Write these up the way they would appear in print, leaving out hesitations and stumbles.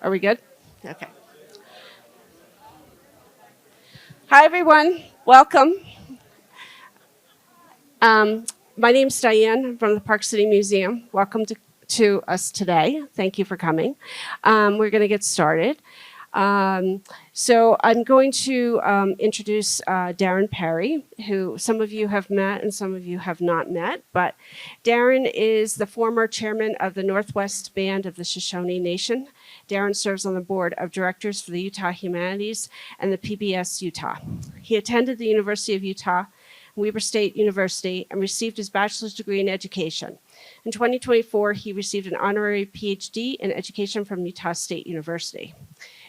Are we good? Okay. Hi, everyone. Welcome. My name's Diane. I'm from the Park City Museum. Welcome to us today. Thank you for coming. We're going to get started. So I'm going to introduce Darren Parry, who some of you have met and some of you have not met. But Darren is the former chairman of the Northwestern Band of the Shoshone Nation. Darren serves on the board of directors for the Utah Humanities and the PBS Utah. He attended the University of Utah, Weber State University, and received his bachelor's degree in education. In 2024, he received an honorary PhD in education from Utah State University.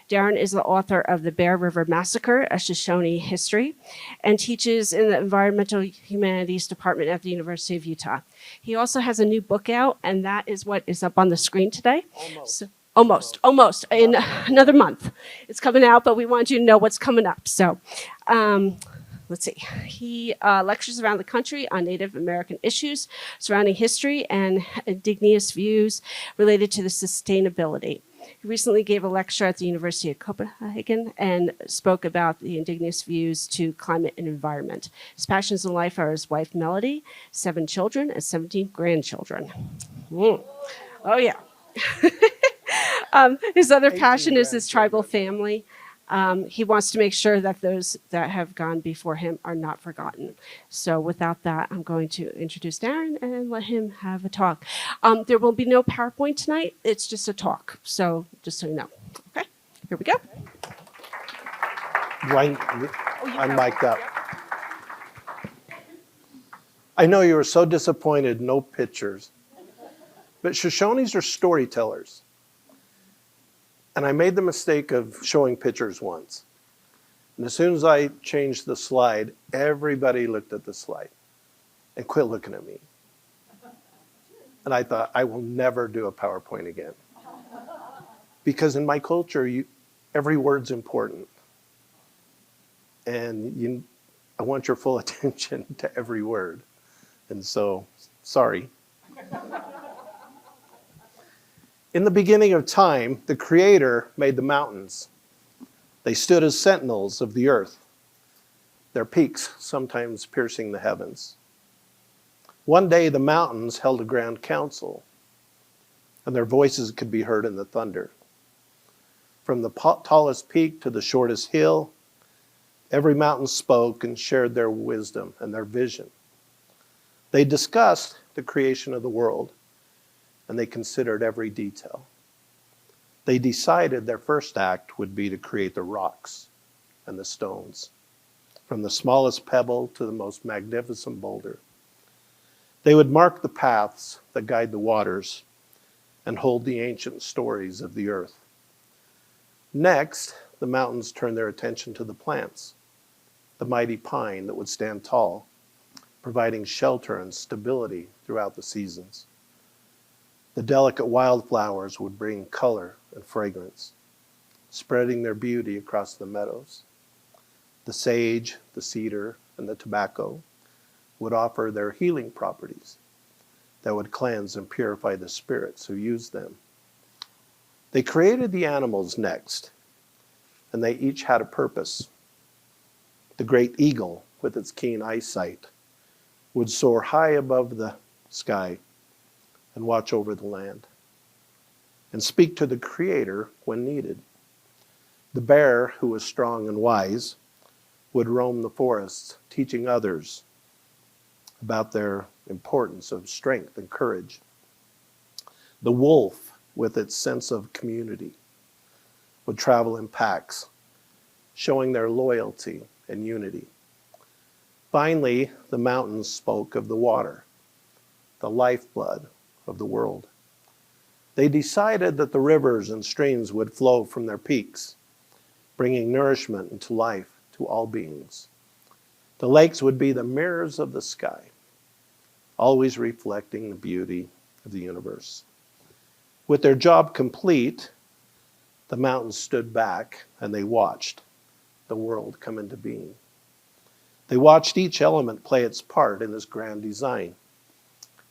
Darren is the author of the Bear River Massacre, a Shoshone History, and teaches in the Environmental Humanities department at the University of Utah. He also has a new book out, and that is what is up on the screen today. Almost. In another month. It's coming out, but we want you to know what's coming up. So, let's see. He lectures around the country on Native American issues surrounding history and indigenous views related to the sustainability. He recently gave a lecture at the University of Copenhagen and spoke about the indigenous views to climate and environment. His passions in life are his wife, Melody, 7 children, and 17 grandchildren. Oh, yeah. His other passion is his tribal family. He wants to make sure that those that have gone before him are not forgotten. So without that, I'm going to introduce Darren and let him have a talk. There will be no PowerPoint tonight. It's just a talk. So just so you know. Okay, here we go. I'm mic'd up. I know you were so disappointed, no pictures. But Shoshones are storytellers. And I made the mistake of showing pictures once. And as soon as I changed the slide, everybody looked at the slide and quit looking at me. And I thought, I will never do a PowerPoint again. Because in my culture, every word's important. And I want your full attention to every word. And so, sorry. In the beginning of time, the Creator made the mountains. They stood as sentinels of the earth, their peaks sometimes piercing the heavens. One day, the mountains held a grand council, and their voices could be heard in the thunder. From the tallest peak to the shortest hill, every mountain spoke and shared their wisdom and their vision. They discussed the creation of the world, and they considered every detail. They decided their first act would be to create the rocks and the stones, from the smallest pebble to the most magnificent boulder. They would mark the paths that guide the waters and hold the ancient stories of the earth. Next, the mountains turned their attention to the plants, the mighty pine that would stand tall, providing shelter and stability throughout the seasons. The delicate wildflowers would bring color and fragrance, spreading their beauty across the meadows. The sage, the cedar, and the tobacco would offer their healing properties that would cleanse and purify the spirits who used them. They created the animals next, and they each had a purpose. The great eagle, with its keen eyesight, would soar high above the sky and watch over the land, and speak to the Creator when needed. The bear, who was strong and wise, would roam the forests, teaching others about their importance of strength and courage. The wolf, with its sense of community, would travel in packs, showing their loyalty and unity. Finally, the mountains spoke of the water, the lifeblood of the world. They decided that the rivers and streams would flow from their peaks, bringing nourishment and life to all beings. The lakes would be the mirrors of the sky, always reflecting the beauty of the universe. With their job complete, the mountains stood back and they watched the world come into being. They watched each element play its part in this grand design.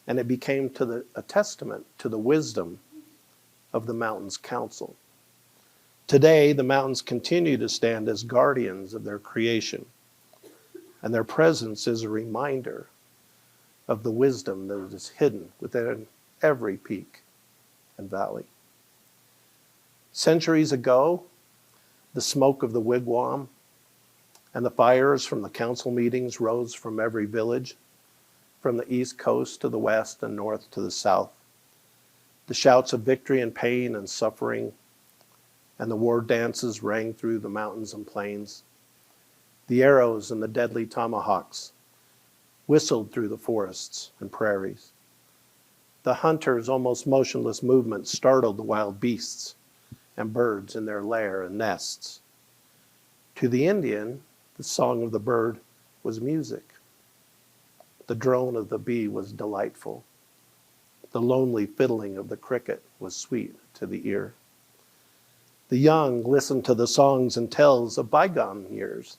And it became a testament to the wisdom of the mountain's council. Today, the mountains continue to stand as guardians of their creation, and their presence is a reminder of the wisdom that is hidden within every peak and valley. Centuries ago, the smoke of the wigwam and the fires from the council meetings rose from every village, from the east coast to the west and north to the south. The shouts of victory and pain and suffering and the war dances rang through the mountains and plains. The arrows and the deadly tomahawks whistled through the forests and prairies. The hunter's almost motionless movement startled the wild beasts and birds in their lair and nests. To the Indian, the song of the bird was music. The drone of the bee was delightful. The lonely fiddling of the cricket was sweet to the ear. The young listened to the songs and tales of bygone years.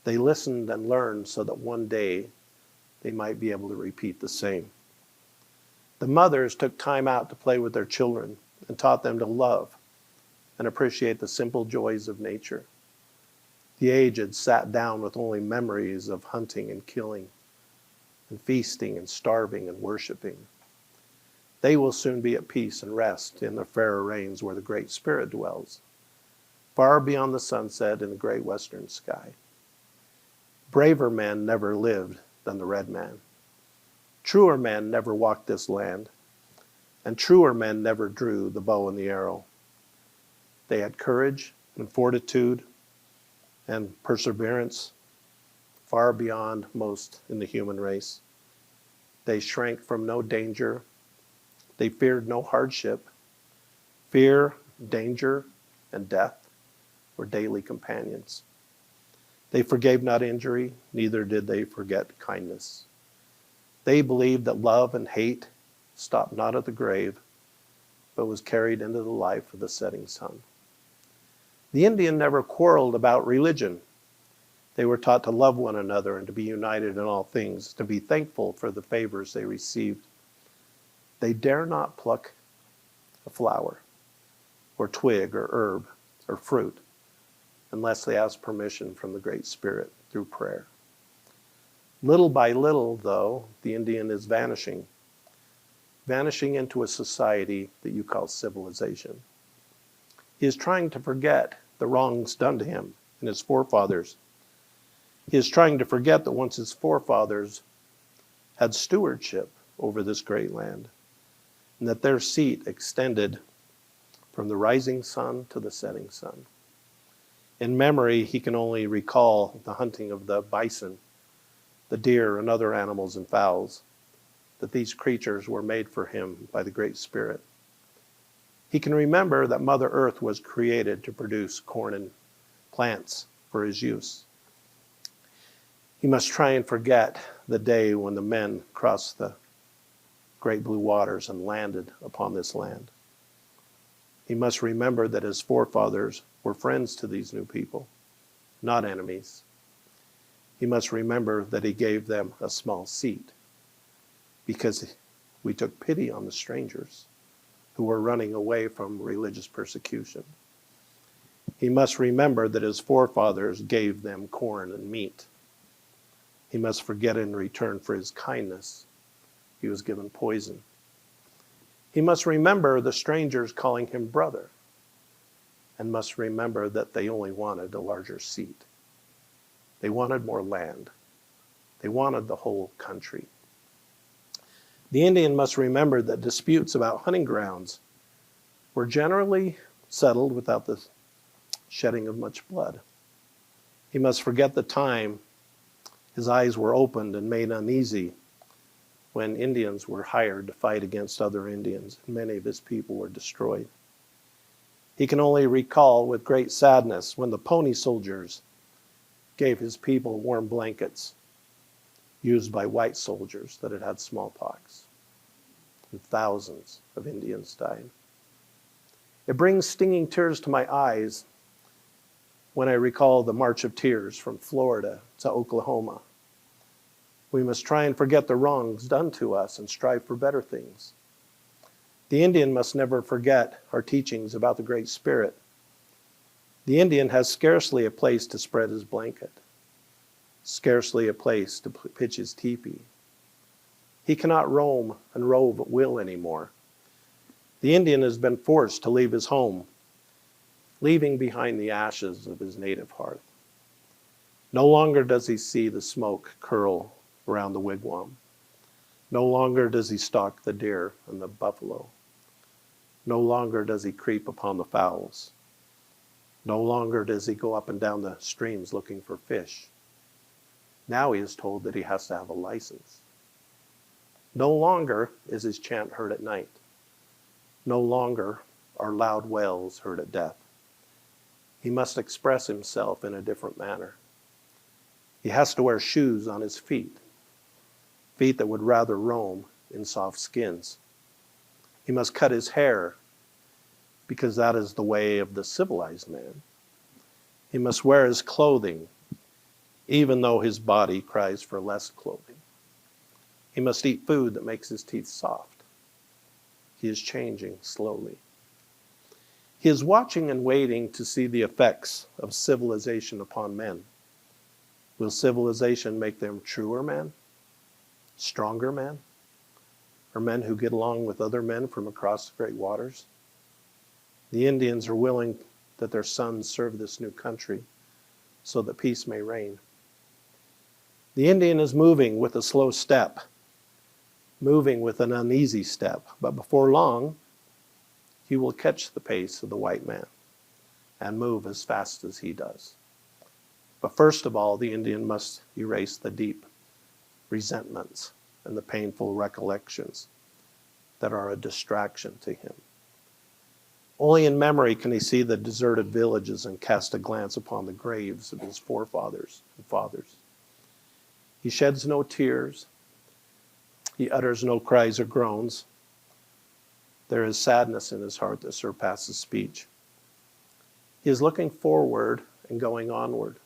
They listened and learned so that one day they might be able to repeat the same. The mothers took time out to play with their children and taught them to love and appreciate the simple joys of nature. The aged sat down with only memories of hunting and killing, and feasting and starving and worshiping. They will soon be at peace and rest in the fairer rains where the Great Spirit dwells, far beyond the sunset in the great western sky. Braver men never lived than the red man. Truer men never walked this land, and truer men never drew the bow and the arrow. They had courage and fortitude and perseverance far beyond most in the human race. They shrank from no danger. They feared no hardship. Fear, danger, and death were daily companions. They forgave not injury, neither did they forget kindness. They believed that love and hate stopped not at the grave, but was carried into the life of the setting sun. The Indian never quarreled about religion. They were taught to love one another and to be united in all things, to be thankful for the favors they received. They dare not pluck a flower or twig or herb or fruit unless they ask permission from the Great Spirit through prayer. Little by little, though, the Indian is vanishing into a society that you call civilization. He is trying to forget the wrongs done to him and his forefathers. He is trying to forget that once his forefathers had stewardship over this great land, and that their seat extended from the rising sun to the setting sun. In memory, he can only recall the hunting of the bison, the deer, and other animals and fowls, that these creatures were made for him by the Great Spirit. He can remember that Mother Earth was created to produce corn and plants for his use. He must try and forget the day when the men crossed the great blue waters and landed upon this land. He must remember that his forefathers were friends to these new people, not enemies. He must remember that he gave them a small seat because we took pity on the strangers who were running away from religious persecution. He must remember that his forefathers gave them corn and meat. He must forget in return for his kindness, he was given poison. He must remember the strangers calling him brother, and must remember that they only wanted a larger seat. They wanted more land. They wanted the whole country. The Indian must remember that disputes about hunting grounds were generally settled without the shedding of much blood. He must forget the time his eyes were opened and made uneasy when Indians were hired to fight against other Indians, and many of his people were destroyed. He can only recall with great sadness when the pony soldiers gave his people warm blankets used by white soldiers that had had smallpox, and thousands of Indians died. It brings stinging tears to my eyes when I recall the March of Tears from Florida to Oklahoma. We must try and forget the wrongs done to us and strive for better things. The Indian must never forget our teachings about the Great Spirit The Indian has scarcely a place to spread his blanket, scarcely a place to pitch his teepee. He cannot roam and rove at will anymore. The Indian has been forced to leave his home, leaving behind the ashes of his native hearth. No longer does he see the smoke curl around the wigwam. No longer does he stalk the deer and the buffalo. No longer does he creep upon the fowls. No longer does he go up and down the streams looking for fish. Now he is told that he has to have a license. No longer is his chant heard at night. No longer are loud wails heard at death. He must express himself in a different manner. He has to wear shoes on his feet, feet that would rather roam in soft skins. He must cut his hair because that is the way of the civilized man. He must wear his clothing even though his body cries for less clothing. He must eat food that makes his teeth soft. He is changing slowly. He is watching and waiting to see the effects of civilization upon men. Will civilization make them truer men? Stronger men? Or men who get along with other men from across the great waters? The Indians are willing that their sons serve this new country so that peace may reign. The Indian is moving with a slow step, moving with an uneasy step, but before long, he will catch the pace of the white man and move as fast as he does. But first of all, the Indian must erase the deep resentments and the painful recollections that are a distraction to him. Only in memory can he see the deserted villages and cast a glance upon the graves of his forefathers and fathers. He sheds no tears. He utters no cries or groans. There is sadness in his heart that surpasses speech. He is looking forward and going onward.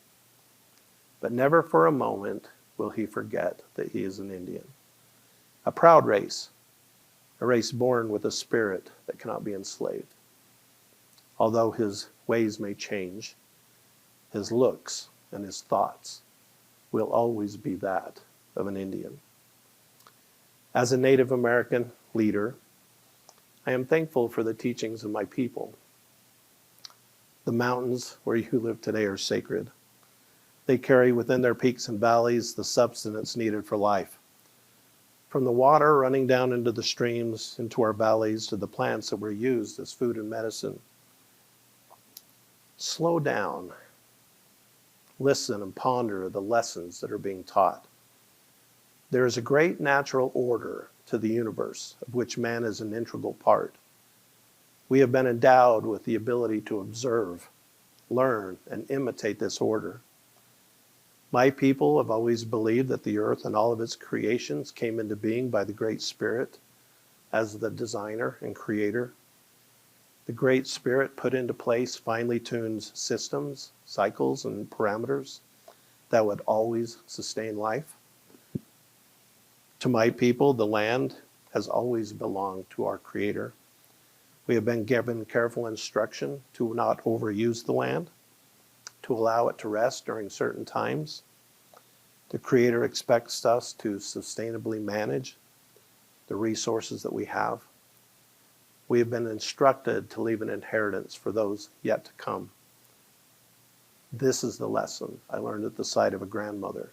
But never for a moment will he forget that he is an Indian. A proud race, a race born with a spirit that cannot be enslaved. Although his ways may change, his looks and his thoughts will always be that of an Indian. As a Native American leader, I am thankful for the teachings of my people. The mountains where you live today are sacred. They carry within their peaks and valleys the substance needed for life. From the water running down into the streams, into our valleys, to the plants that were used as food and medicine. Slow down. Listen and ponder the lessons that are being taught. There is a great natural order to the universe, of which man is an integral part. We have been endowed with the ability to observe, learn, and imitate this order. My people have always believed that the earth and all of its creations came into being by the Great Spirit as the designer and creator. The Great Spirit put into place finely tuned systems, cycles, and parameters that would always sustain life. To my people, the land has always belonged to our Creator. We have been given careful instruction to not overuse the land, to allow it to rest during certain times. The Creator expects us to sustainably manage the resources that we have. We have been instructed to leave an inheritance for those yet to come. This is the lesson I learned at the side of a grandmother.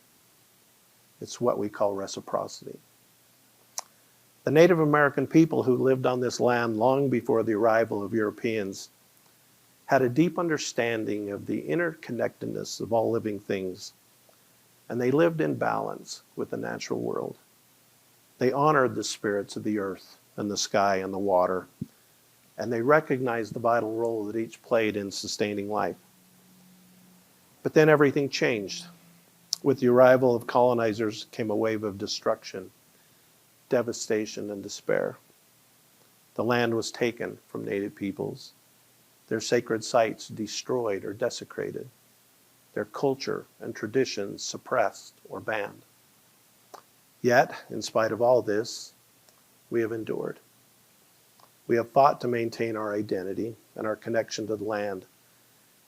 It's what we call reciprocity. The Native American people who lived on this land long before the arrival of Europeans had a deep understanding of the interconnectedness of all living things, and they lived in balance with the natural world. They honored the spirits of the earth and the sky and the water, and they recognized the vital role that each played in sustaining life. But then everything changed. With the arrival of colonizers came a wave of destruction, devastation, and despair. The land was taken from native peoples, their sacred sites destroyed or desecrated, their culture and traditions suppressed or banned. Yet, in spite of all this, we have endured. We have fought to maintain our identity and our connection to the land,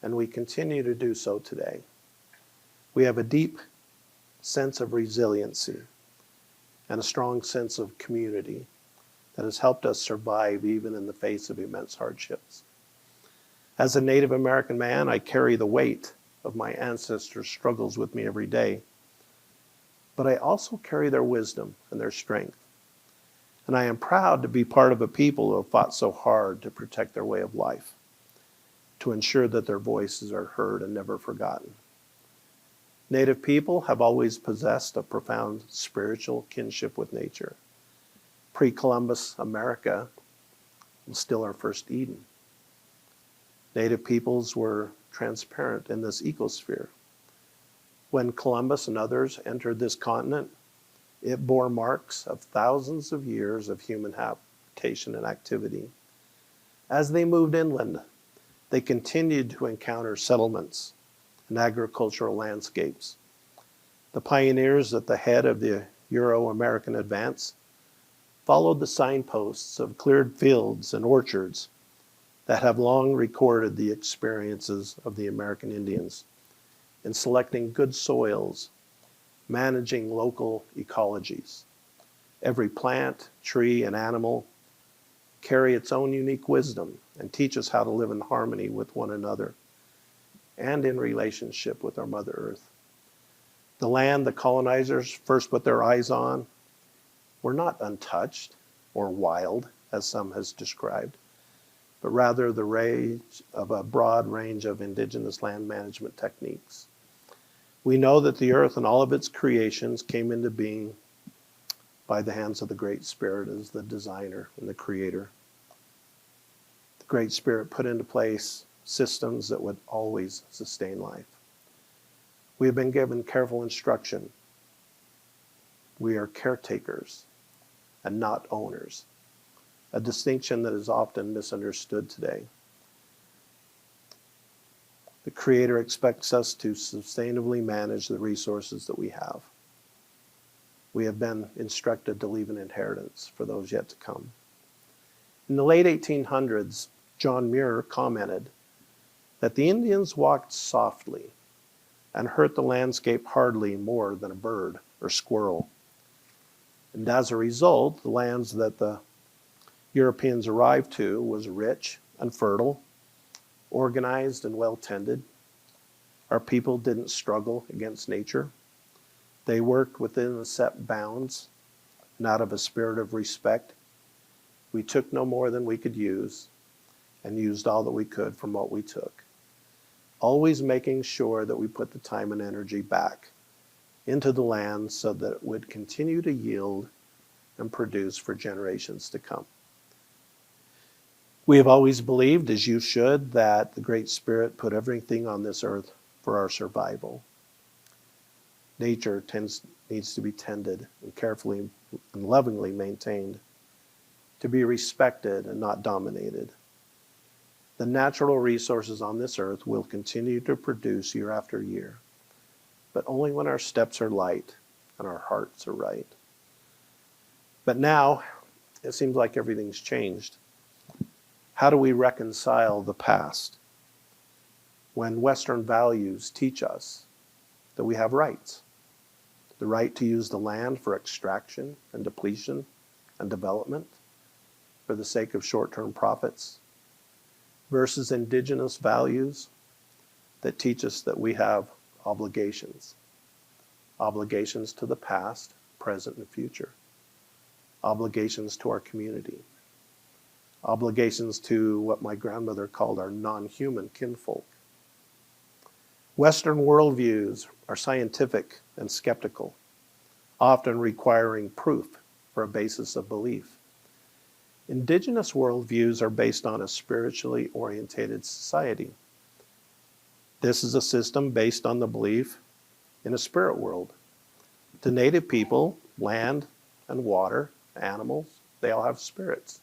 and we continue to do so today. We have a deep sense of resiliency and a strong sense of community that has helped us survive even in the face of immense hardships. As a Native American man, I carry the weight of my ancestors' struggles with me every day, but I also carry their wisdom and their strength. And I am proud to be part of a people who have fought so hard to protect their way of life, to ensure that their voices are heard and never forgotten. Native people have always possessed a profound spiritual kinship with nature. Pre-Columbus America was still our first Eden. Native peoples were transparent in this ecosphere. When Columbus and others entered this continent, it bore marks of thousands of years of human habitation and activity. As they moved inland, they continued to encounter settlements and agricultural landscapes. The pioneers at the head of the Euro-American advance followed the signposts of cleared fields and orchards that have long recorded the experiences of the American Indians in selecting good soils, managing local ecologies. Every plant, tree, and animal carry its own unique wisdom and teach us how to live in harmony with one another and in relationship with our Mother Earth. The land the colonizers first put their eyes on were not untouched or wild, as some has described, but rather the range of a broad range of indigenous land management techniques. We know that the earth and all of its creations came into being by the hands of the Great Spirit as the designer and the creator. The Great Spirit put into place systems that would always sustain life. We have been given careful instruction. We are caretakers and not owners, a distinction that is often misunderstood today. The Creator expects us to sustainably manage the resources that we have. We have been instructed to leave an inheritance for those yet to come. In the late 1800s, John Muir commented that the Indians walked softly and hurt the landscape hardly more than a bird or squirrel. And as a result, the lands that the Europeans arrived to was rich and fertile, organized and well tended. Our people didn't struggle against nature. They worked within the set bounds and out of a spirit of respect. We took no more than we could use and used all that we could from what we took, always making sure that we put the time and energy back into the land so that it would continue to yield and produce for generations to come. We have always believed, as you should, that the Great Spirit put everything on this earth for our survival. Nature needs to be tended and carefully and lovingly maintained, to be respected and not dominated. The natural resources on this earth will continue to produce year after year, but only when our steps are light and our hearts are right. But now, it seems like everything's changed. How do we reconcile the past when Western values teach us that we have rights? The right to use the land for extraction and depletion and development for the sake of short-term profits, versus indigenous values that teach us that we have obligations. Obligations to the past, present, and future. Obligations to our community. Obligations to what my grandmother called our non-human kinfolk. Western worldviews are scientific and skeptical, often requiring proof for a basis of belief. Indigenous worldviews are based on a spiritually orientated society. This is a system based on the belief in a spirit world. To Native people, land and water, animals, they all have spirits.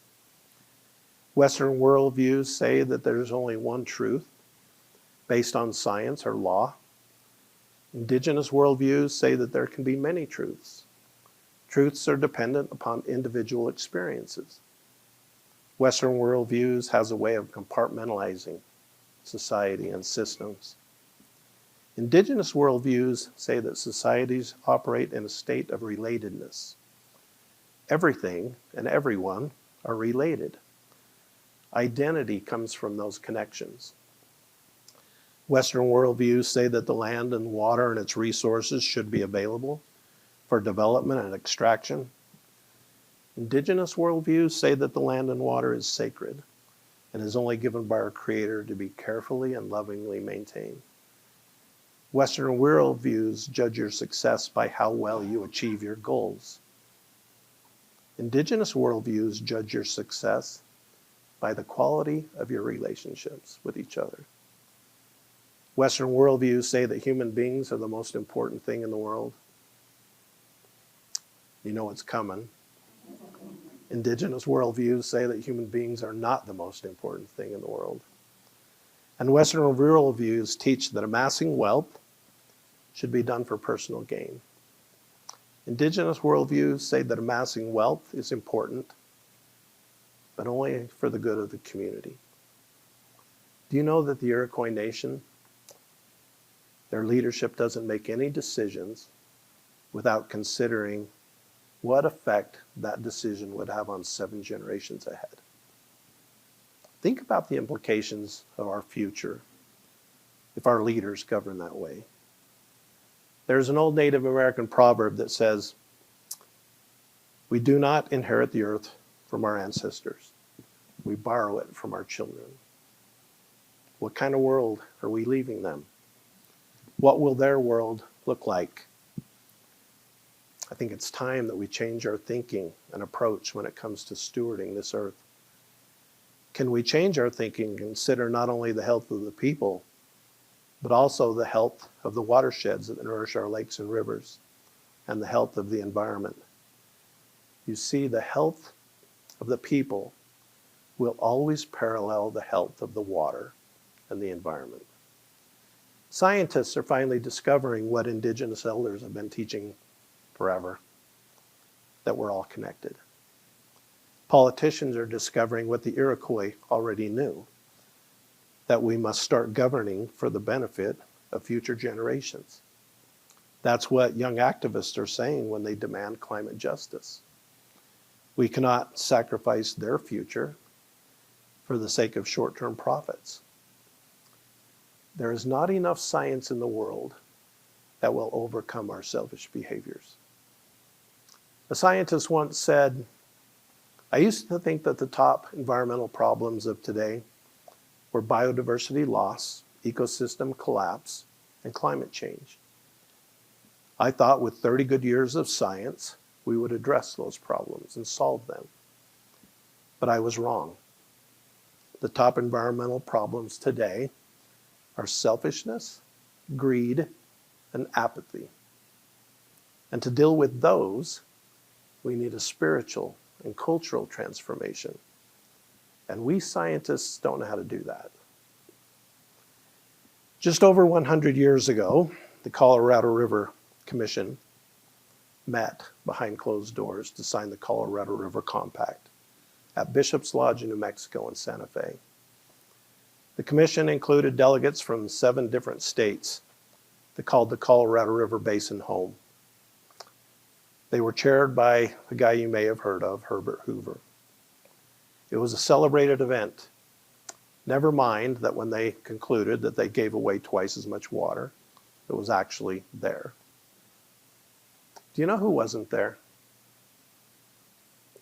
Western worldviews say that there's only one truth based on science or law. Indigenous worldviews say that there can be many truths. Truths are dependent upon individual experiences. Western worldviews has a way of compartmentalizing society, and systems. Indigenous worldviews say that societies operate in a state of relatedness. Everything and everyone are related. Identity comes from those connections. Western worldviews say that the land and water and its resources should be available for development and extraction. Indigenous worldviews say that the land and water is sacred and is only given by our Creator to be carefully and lovingly maintained. Western worldviews judge your success by how well you achieve your goals. Indigenous worldviews judge your success by the quality of your relationships with each other. Western worldviews say that human beings are the most important thing in the world. You know it's coming. Indigenous worldviews say that human beings are not the most important thing in the world. And Western worldviews teach that amassing wealth should be done for personal gain. Indigenous worldviews say that amassing wealth is important, but only for the good of the community. Do you know that the Iroquois Nation, their leadership doesn't make any decisions without considering what effect that decision would have on 7 generations ahead? Think about the implications of our future if our leaders govern that way. There's an old Native American proverb that says, "We do not inherit the earth from our ancestors. We borrow it from our children." What kind of world are we leaving them? What will their world look like? I think it's time that we change our thinking and approach when it comes to stewarding this earth. Can we change our thinking and consider not only the health of the people, but also the health of the watersheds that nourish our lakes and rivers, and the health of the environment? You see, the health of the people will always parallel the health of the water and the environment. Scientists are finally discovering what Indigenous elders have been teaching forever, that we're all connected. Politicians are discovering what the Iroquois already knew, that we must start governing for the benefit of future generations. That's what young activists are saying when they demand climate justice. We cannot sacrifice their future for the sake of short-term profits. There is not enough science in the world that will overcome our selfish behaviors. A scientist once said, "I used to think that the top environmental problems of today were biodiversity loss, ecosystem collapse, and climate change. I thought with 30 good years of science, we would address those problems and solve them. But I was wrong. The top environmental problems today are selfishness, greed, and apathy. And to deal with those, we need a spiritual and cultural transformation. And we scientists don't know how to do that." Just over 100 years ago, the Colorado River Commission met behind closed doors to sign the Colorado River Compact at Bishop's Lodge in New Mexico and Santa Fe. The commission included delegates from 7 different states that called the Colorado River Basin home. They were chaired by a guy you may have heard of, Herbert Hoover. It was a celebrated event. Never mind that when they concluded that they gave away twice as much water, it was actually there. Do you know who wasn't there?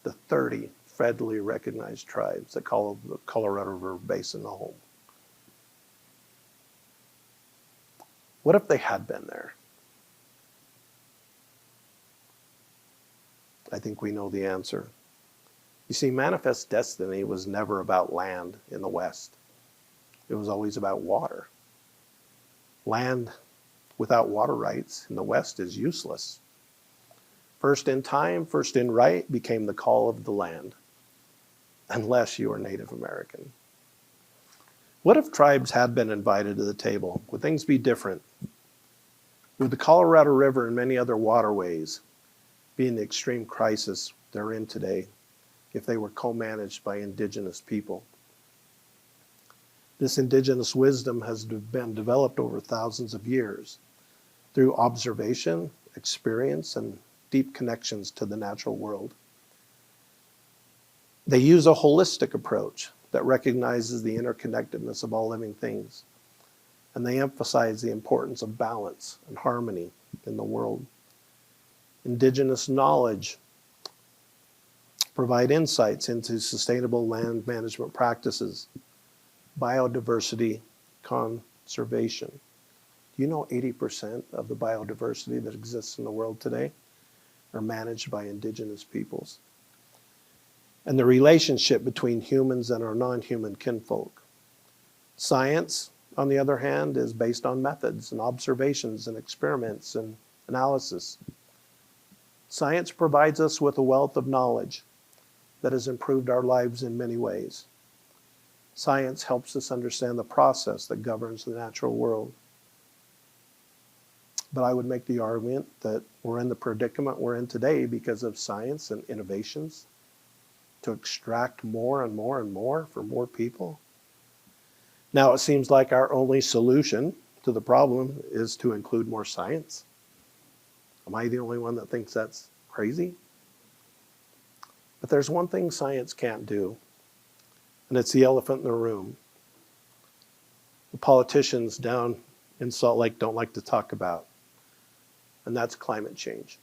The 30 federally recognized tribes that call the Colorado River Basin home. What if they had been there? I think we know the answer. You see, Manifest Destiny was never about land in the West. It was always about water. Land without water rights in the West is useless. First in time, first in right became the call of the land, unless you are Native American. What if tribes had been invited to the table? Would things be different? Would the Colorado River and many other waterways be in the extreme crisis they're in today if they were co-managed by Indigenous people? This indigenous wisdom has been developed over thousands of years through observation, experience, and deep connections to the natural world. They use a holistic approach that recognizes the interconnectedness of all living things, and they emphasize the importance of balance and harmony in the world. Indigenous knowledge provide insights into sustainable land management practices, biodiversity conservation. Do you know 80% of the biodiversity that exists in the world today are managed by indigenous peoples? And the relationship between humans and our non-human kinfolk. Science, on the other hand, is based on methods and observations and experiments and analysis. Science provides us with a wealth of knowledge that has improved our lives in many ways. Science helps us understand the process that governs the natural world. But I would make the argument that we're in the predicament we're in today because of science and innovations to extract more and more and more for more people. Now it seems like our only solution to the problem is to include more science. Am I the only one that thinks that's crazy? But there's one thing science can't do, and it's the elephant in the room. The politicians down in Salt Lake don't like to talk about, and that's climate change.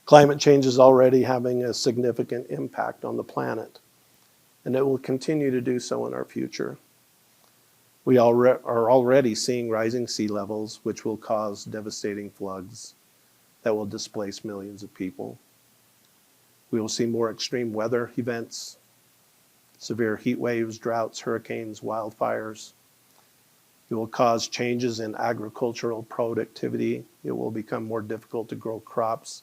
Climate change is already having a significant impact on the planet, and it will continue to do so in our future. We are already seeing rising sea levels, which will cause devastating floods that will displace millions of people. We will see more extreme weather events, severe heat waves, droughts, hurricanes, wildfires. It will cause changes in agricultural productivity. It will become more difficult to grow crops,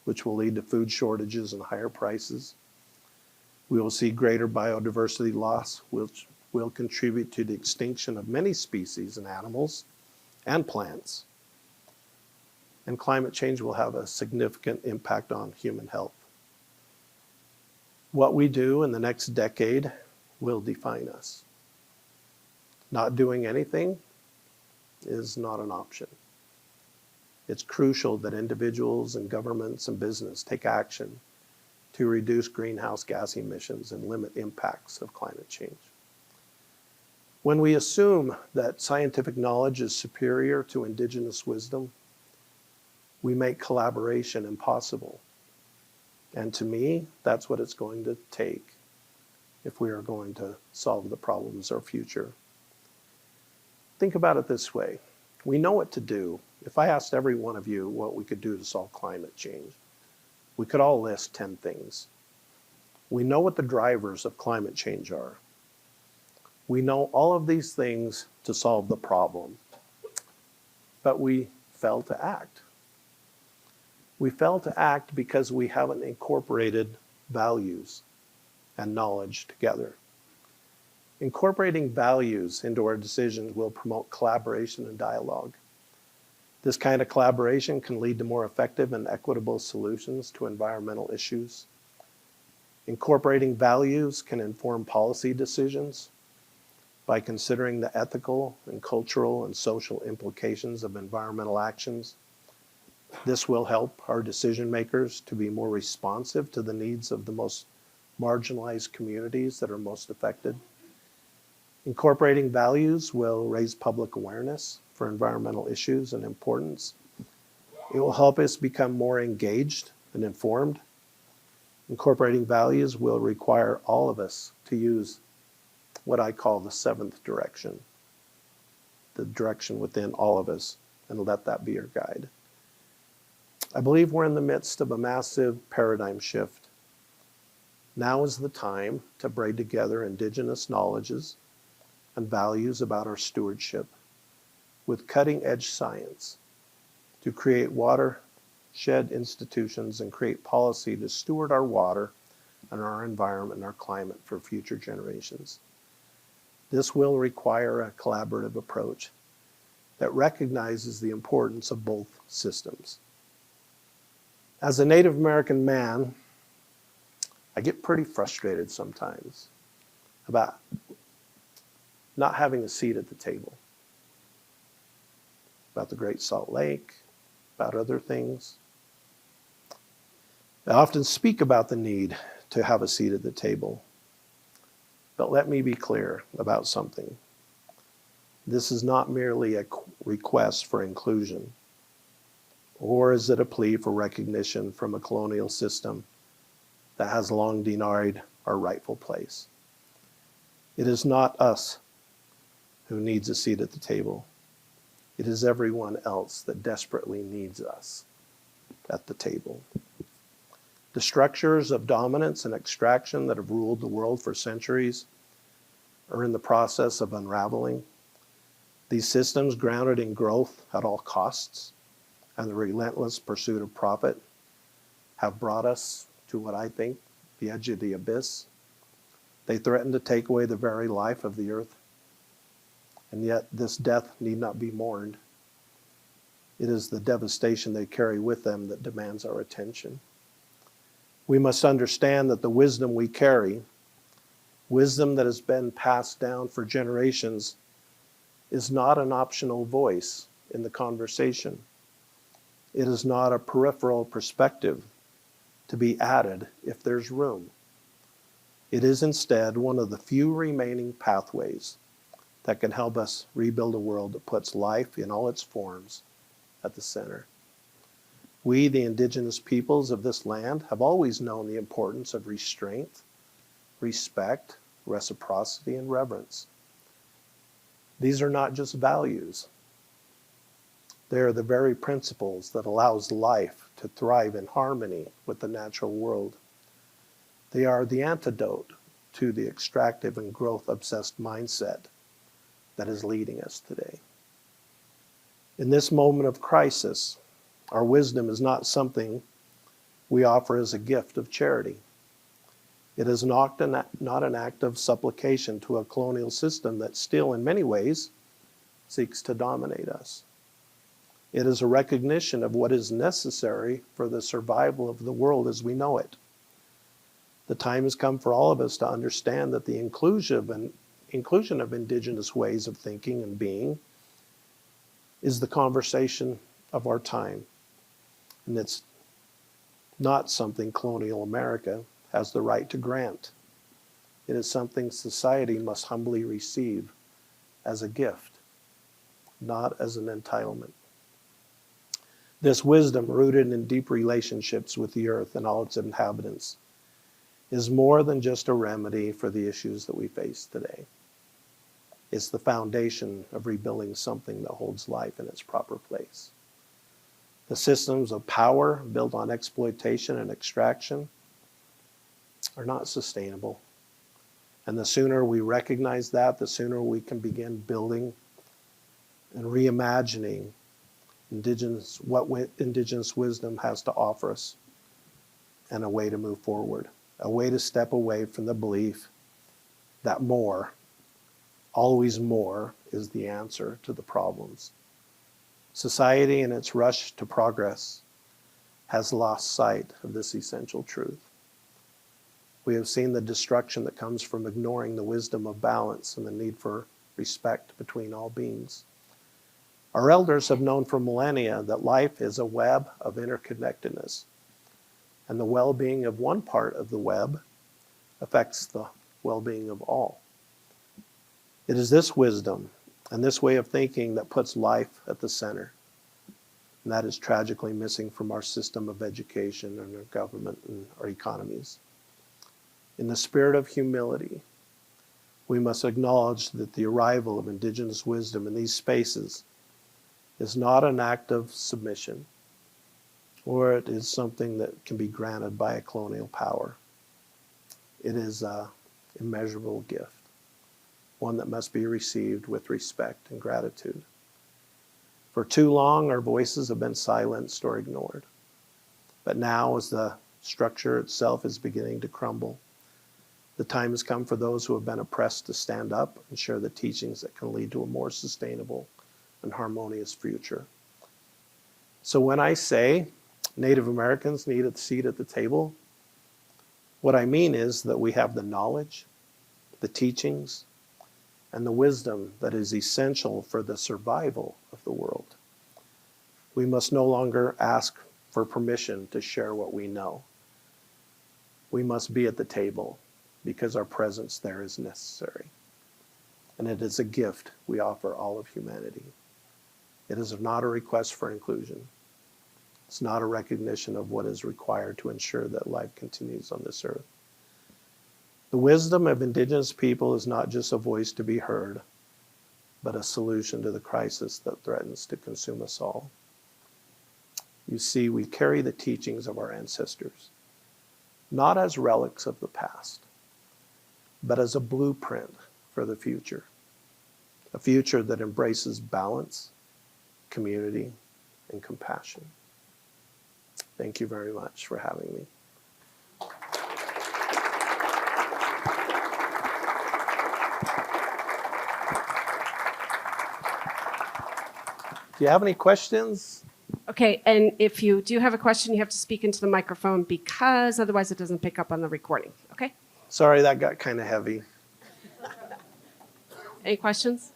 which will lead to food shortages and higher prices. We will see greater biodiversity loss, which will contribute to the extinction of many species and animals and plants. And climate change will have a significant impact on human health. What we do in the next decade will define us. Not doing anything is not an option. It's crucial that individuals and governments and business take action to reduce greenhouse gas emissions and limit impacts of climate change. When we assume that scientific knowledge is superior to indigenous wisdom, we make collaboration impossible. And to me, that's what it's going to take if we are going to solve the problems of our future. Think about it this way. We know what to do. If I asked every one of you what we could do to solve climate change, we could all list 10 things. We know what the drivers of climate change are. We know all of these things to solve the problem, but we fail to act. We fail to act because we haven't incorporated values and knowledge together. Incorporating values into our decisions will promote collaboration and dialogue. This kind of collaboration can lead to more effective and equitable solutions to environmental issues. Incorporating values can inform policy decisions by considering the ethical and cultural and social implications of environmental actions. This will help our decision makers to be more responsive to the needs of the most marginalized communities that are most affected. Incorporating values will raise public awareness for environmental issues and importance. It will help us become more engaged and informed. Incorporating values will require all of us to use what I call the seventh direction, the direction within all of us, and let that be your guide. I believe we're in the midst of a massive paradigm shift. Now is the time to braid together indigenous knowledges and values about our stewardship with cutting-edge science to create watershed institutions and create policy to steward our water and our environment and our climate for future generations. This will require a collaborative approach that recognizes the importance of both systems. As a Native American man, I get pretty frustrated sometimes about not having a seat at the table. About the Great Salt Lake, about other things. I often speak about the need to have a seat at the table. But let me be clear about something. This is not merely a request for inclusion, or is it a plea for recognition from a colonial system that has long denied our rightful place. It is not us who needs a seat at the table. It is everyone else that desperately needs us at the table. The structures of dominance and extraction that have ruled the world for centuries are in the process of unraveling. These systems, grounded in growth at all costs and the relentless pursuit of profit, have brought us to what I think the edge of the abyss. They threaten to take away the very life of the earth. And yet this death need not be mourned. It is the devastation they carry with them that demands our attention. We must understand that the wisdom we carry, wisdom that has been passed down for generations, is not an optional voice in the conversation. It is not a peripheral perspective to be added if there's room. It is instead one of the few remaining pathways that can help us rebuild a world that puts life in all its forms at the center. We, the indigenous peoples of this land, have always known the importance of restraint, respect, reciprocity, and reverence. These are not just values. They are the very principles that allows life to thrive in harmony with the natural world. They are the antidote to the extractive and growth-obsessed mindset that is leading us today. In this moment of crisis, our wisdom is not something we offer as a gift of charity. It is not an act of supplication to a colonial system that still, in many ways, seeks to dominate us. It is a recognition of what is necessary for the survival of the world as we know it. The time has come for all of us to understand that the inclusion of indigenous ways of thinking and being is the conversation of our time. And it's not something colonial America has the right to grant. It is something society must humbly receive as a gift, not as an entitlement. This wisdom, rooted in deep relationships with the earth and all its inhabitants, is more than just a remedy for the issues that we face today. It's the foundation of rebuilding something that holds life in its proper place. The systems of power built on exploitation and extraction are not sustainable. And the sooner we recognize that, the sooner we can begin building and reimagining what indigenous wisdom has to offer us, and a way to move forward, a way to step away from the belief that more, always more, is the answer to the problems. Society, in its rush to progress, has lost sight of this essential truth. We have seen the destruction that comes from ignoring the wisdom of balance and the need for respect between all beings. Our elders have known for millennia that life is a web of interconnectedness, and the well-being of one part of the web affects the well-being of all. It is this wisdom and this way of thinking that puts life at the center. And that is tragically missing from our system of education and our government and our economies. In the spirit of humility, we must acknowledge that the arrival of indigenous wisdom in these spaces is not an act of submission, or it is something that can be granted by a colonial power. It is an immeasurable gift, one that must be received with respect and gratitude. For too long, our voices have been silenced or ignored. But now, as the structure itself is beginning to crumble, the time has come for those who have been oppressed to stand up and share the teachings that can lead to a more sustainable and harmonious future. So when I say Native Americans need a seat at the table, what I mean is that we have the knowledge, the teachings, and the wisdom that is essential for the survival of the world. We must no longer ask for permission to share what we know. We must be at the table because our presence there is necessary. And it is a gift we offer all of humanity. It is not a request for inclusion. It's not a recognition of what is required to ensure that life continues on this earth. The wisdom of Indigenous people is not just a voice to be heard, but a solution to the crisis that threatens to consume us all. You see, we carry the teachings of our ancestors, not as relics of the past, but as a blueprint for the future, a future that embraces balance, community, and compassion. Thank you very much for having me. Do you have any questions? Okay, and if you do have a question, you have to speak into the microphone because otherwise it doesn't pick up on the recording, okay? Sorry, that got kind of heavy. Any questions?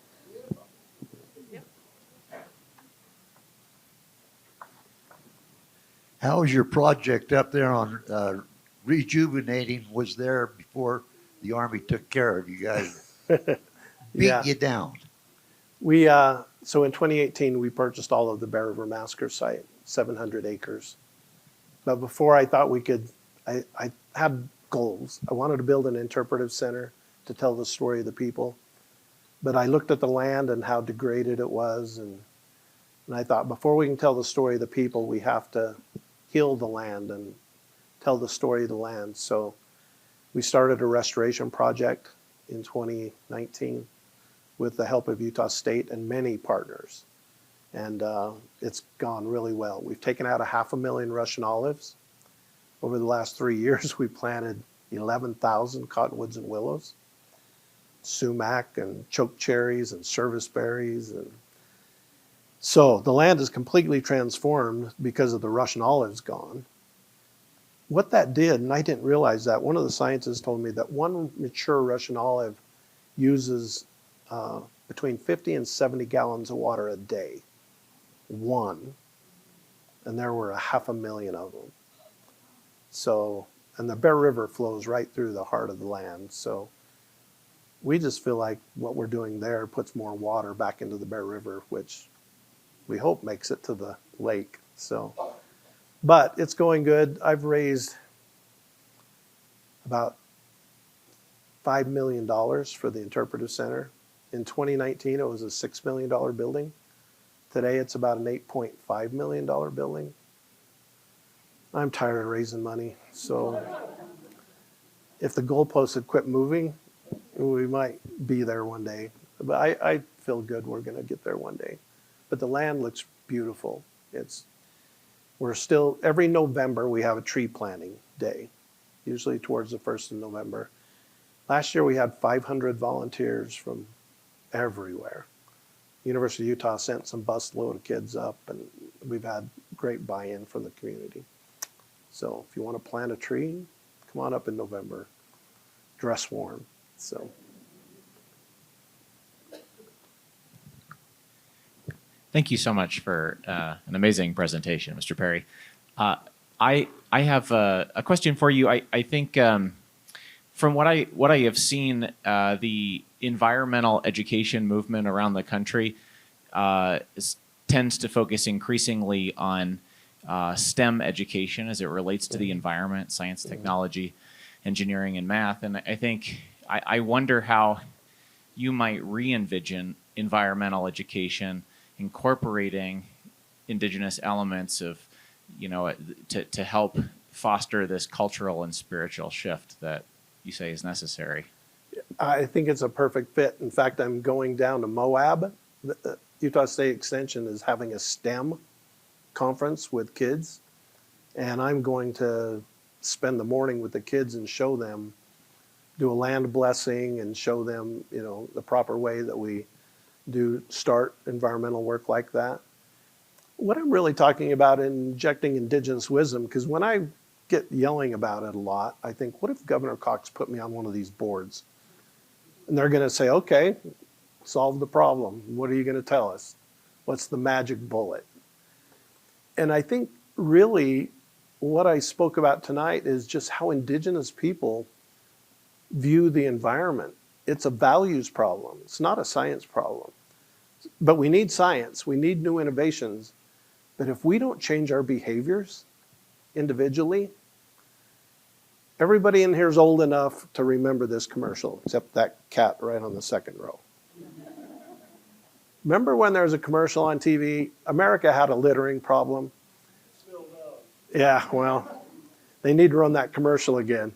How is your project up there on rejuvenating was there before the Army took care of you guys? Beat you down. So in 2018, we purchased all of the Bear River Massacre site, 700 acres. But before I thought we could, I had goals. I wanted to build an interpretive center to tell the story of the people. But I looked at the land and how degraded it was. And I thought, before we can tell the story of the people, we have to heal the land and tell the story of the land. So we started a restoration project in 2019 with the help of Utah State and many partners. And it's gone really well. We've taken out 500,000 Russian olives. Over the last 3 years, we planted 11,000 cottonwoods and willows, sumac and choke cherries and service berries. And so the land is completely transformed because of the Russian olives gone. What that did, and I didn't realize that, one of the scientists told me that one mature Russian olive uses between 50 and 70 gallons of water a day. One. And there were 500,000 of them. So, and the Bear River flows right through the heart of the land. So we just feel like what we're doing there puts more water back into the Bear River, which we hope makes it to the lake. So, but it's going good. I've raised about $5 million for the Interpretive Center. In 2019, it was a $6 million building. Today, it's about an $8.5 million building. I'm tired of raising money. So if the goalposts had quit moving, we might be there one day. But I feel good we're going to get there one day. But the land looks beautiful. We're still, every November, we have a tree planting day, usually towards the 1st of November. Last year, we had 500 volunteers from everywhere. University of Utah sent some busload of kids up, and we've had great buy-in from the community. So if you want to plant a tree, come on up in November. Dress warm. So. Thank you so much for an amazing presentation, Mr. Parry. I have a question for you. I think from what I have seen, the environmental education movement around the country tends to focus increasingly on STEM education as it relates to the environment, science, technology, engineering, and math. And I think I wonder how you might re-envision environmental education incorporating Indigenous elements of, to help foster this cultural and spiritual shift that you say is necessary. I think it's a perfect fit. In fact, I'm going down to Moab. The Utah State Extension is having a STEM conference with kids, and I'm going to spend the morning with the kids and show them, do a land blessing and show them, the proper way that we do start environmental work like that. What I'm really talking about is injecting Indigenous wisdom, because when I get yelling about it a lot, I think, what if Governor Cox put me on one of these boards? And they're going to say, okay, solve the problem. What are you going to tell us? What's the magic bullet? And I think really what I spoke about tonight is just how Indigenous people view the environment. It's a values problem. It's not a science problem. But we need science. We need new innovations. But if we don't change our behaviors individually, everybody in here is old enough to remember this commercial, except that cat right on the second row. Remember when there was a commercial on TV? America had a littering problem. Still does. Yeah, well, they need to run that commercial again.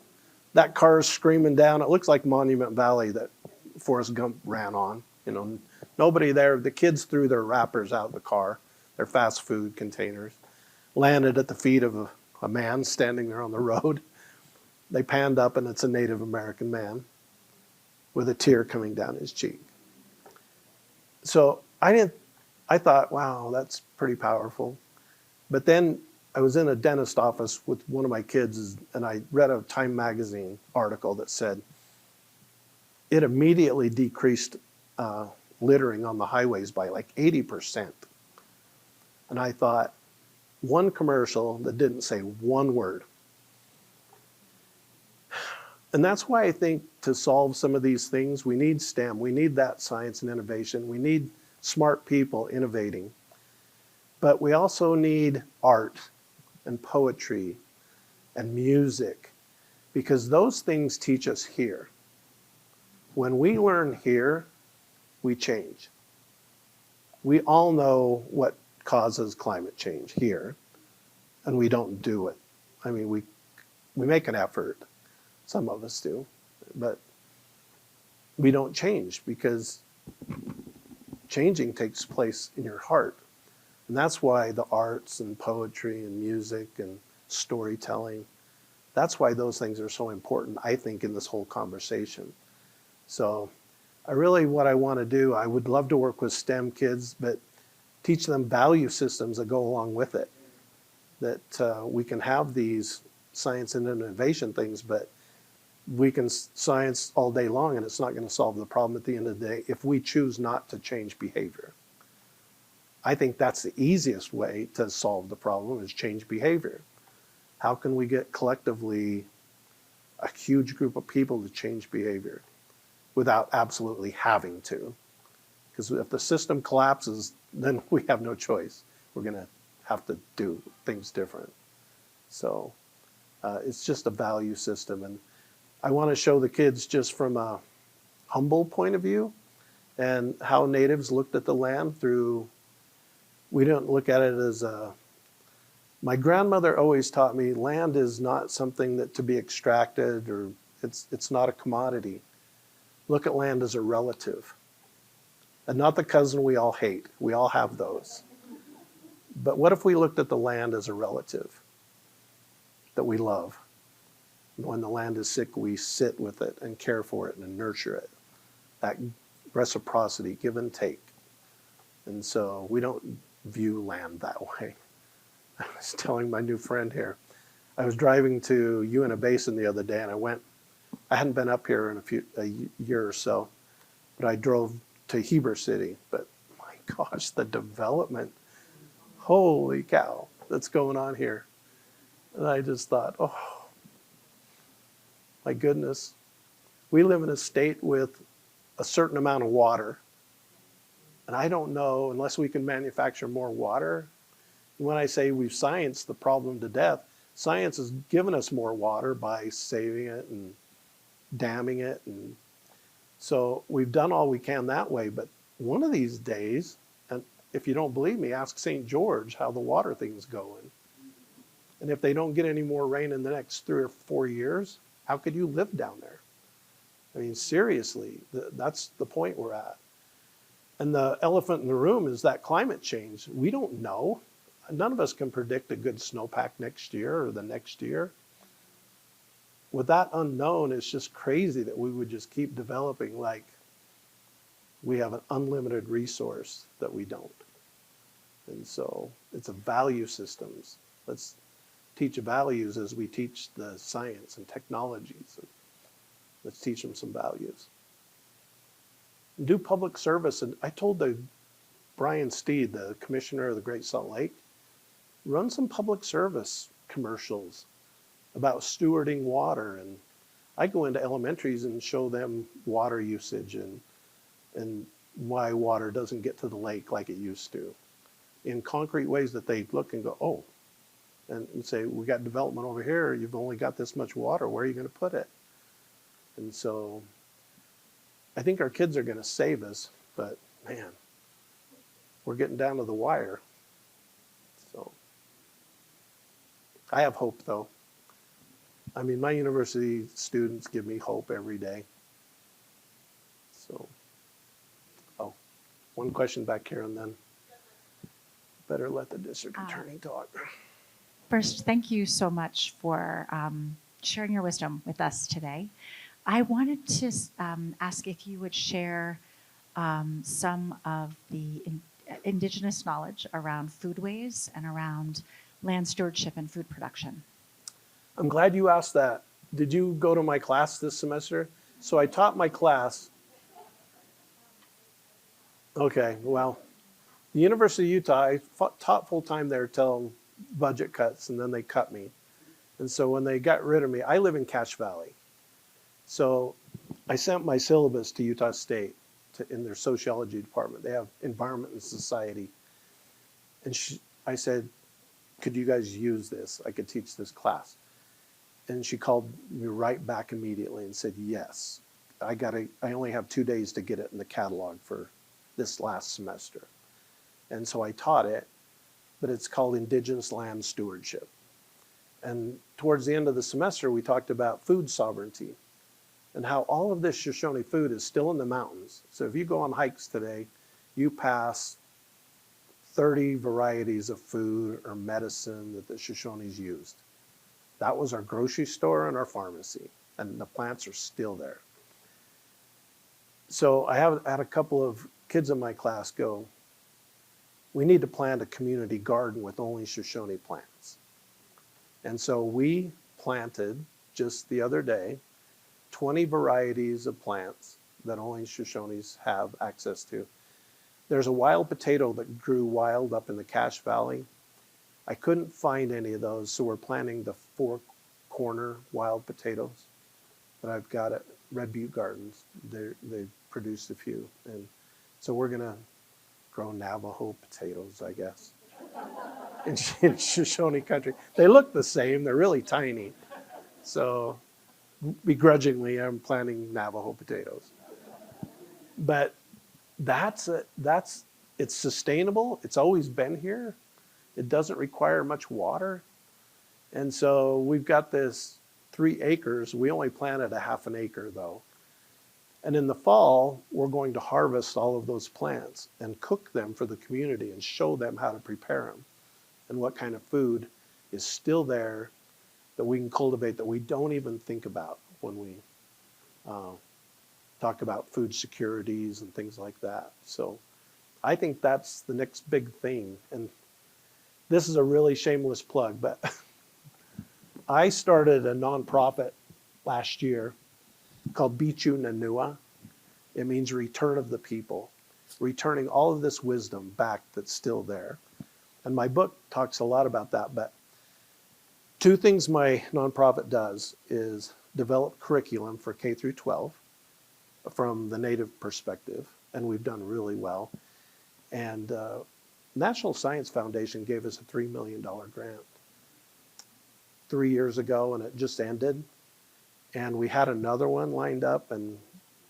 That car's screaming down. It looks like Monument Valley that Forrest Gump ran on. You know, nobody there. The kids threw their wrappers out of the car, their fast food containers, landed at the feet of a man standing there on the road. They panned up, and it's a Native American man with a tear coming down his cheek. So I thought, wow, that's pretty powerful. But then I was in a dentist office with one of my kids, and I read a Time magazine article that said it immediately decreased littering on the highways by like 80%. And I thought, one commercial that didn't say one word. And that's why I think to solve some of these things, we need STEM. We need that science and innovation. We need smart people innovating. But we also need art and poetry and music, because those things teach us here. When we learn here, we change. We all know what causes climate change here, and we don't do it. I mean, we make an effort. Some of us do, but we don't change, because changing takes place in your heart. And that's why the arts and poetry and music and storytelling, that's why those things are so important, I think, in this whole conversation. So what I want to do, I would love to work with STEM kids, but teach them value systems that go along with it. That we can have these science and innovation things, but we can science all day long, and it's not going to solve the problem at the end of the day if we choose not to change behavior. I think that's the easiest way to solve the problem, is change behavior. How can we get collectively a huge group of people to change behavior without absolutely having to? Because if the system collapses, then we have no choice. We're going to have to do things different. So it's just a value system. And I want to show the kids just from a humble point of view, and how natives looked at the land through, we don't look at it as my grandmother always taught me land is not something that to be extracted, or it's not a commodity. Look at land as a relative, and not the cousin we all hate. We all have those. But what if we looked at the land as a relative that we love? When the land is sick, we sit with it and care for it and nurture it. That reciprocity, give and take. And so we don't view land that way. I was telling my new friend here, I was driving to Uinta Basin the other day, and I hadn't been up here in a year or so, but I drove to Heber City. But my gosh, the development, holy cow, that's going on here. And I just thought, oh, my goodness. We live in a state with a certain amount of water. And I don't know, unless we can manufacture more water. When I say we've scienced the problem to death, science has given us more water by saving it and damming it. And so we've done all we can that way. But one of these days, and if you don't believe me, ask St. George how the water thing's going. And if they don't get any more rain in the next 3 or 4 years, how could you live down there? I mean, seriously, that's the point we're at. And the elephant in the room is that climate change. We don't know. None of us can predict a good snowpack next year or the next year. With that unknown, it's just crazy that we would just keep developing like we have an unlimited resource that we don't. And so it's a value systems. Let's teach values as we teach the science and technologies. And let's teach them some values. do public service. And I told Brian Steed, the commissioner of the Great Salt Lake, run some public service commercials about stewarding water. And I go into elementaries and show them water usage and why water doesn't get to the lake like it used to, in concrete ways that they look and go, oh, and say, we got development over here, you've only got this much water, where are you going to put it? And so I think our kids are going to save us, but man, we're getting down to the wire. So I have hope, though. I mean, my university students give me hope every day. So, oh, one question back here, and then better let the district attorney talk. First, thank you so much for sharing your wisdom with us today. I wanted to ask if you would share some of the indigenous knowledge around foodways and around land stewardship and food production. I'm glad you asked that. Did you go to my class this semester? So I taught my class. Okay, well, the University of Utah, I taught full-time there till budget cuts, and then they cut me. And so when they got rid of me, I live in Cache Valley. So I sent my syllabus to Utah State in their sociology department. They have environment and society. And I said, could you guys use this? I could teach this class. And she called me right back immediately and said, yes, I only have 2 days to get it in the catalog for this last semester. And so I taught it, but it's called Indigenous Land Stewardship. And towards the end of the semester, we talked about food sovereignty and how all of this Shoshone food is still in the mountains. So if you go on hikes today, you pass 30 varieties of food or medicine that the Shoshones used. That was our grocery store and our pharmacy, and the plants are still there. So I had a couple of kids in my class go, we need to plant a community garden with only Shoshone plants. And so we planted, just the other day, 20 varieties of plants that only Shoshones have access to. There's a wild potato that grew wild up in the Cache Valley. I couldn't find any of those, so we're planting the 4-corner wild potatoes that I've got at Red Butte Gardens. They've produced a few. And so we're gonna grow Navajo potatoes, I guess, in Shoshone country. They look the same, they're really tiny. So begrudgingly, I'm planting Navajo potatoes. But it's sustainable, it's always been here. It doesn't require much water. And so we've got this 3 acres. We only planted a half an acre though. And in the fall, we're going to harvest all of those plants and cook them for the community and show them how to prepare them and what kind of food is still there that we can cultivate that we don't even think about when we talk about food securities and things like that. So I think that's the next big thing. And this is a really shameless plug, but I started a nonprofit last year called Bichu Nanua. It means return of the people, returning all of this wisdom back that's still there. And my book talks a lot about that, but 2 things my nonprofit does is develop curriculum for K through 12 from the Native perspective, and we've done really well. And National Science Foundation gave us a $3 million grant 3 years ago, and it just ended. And we had another one lined up, and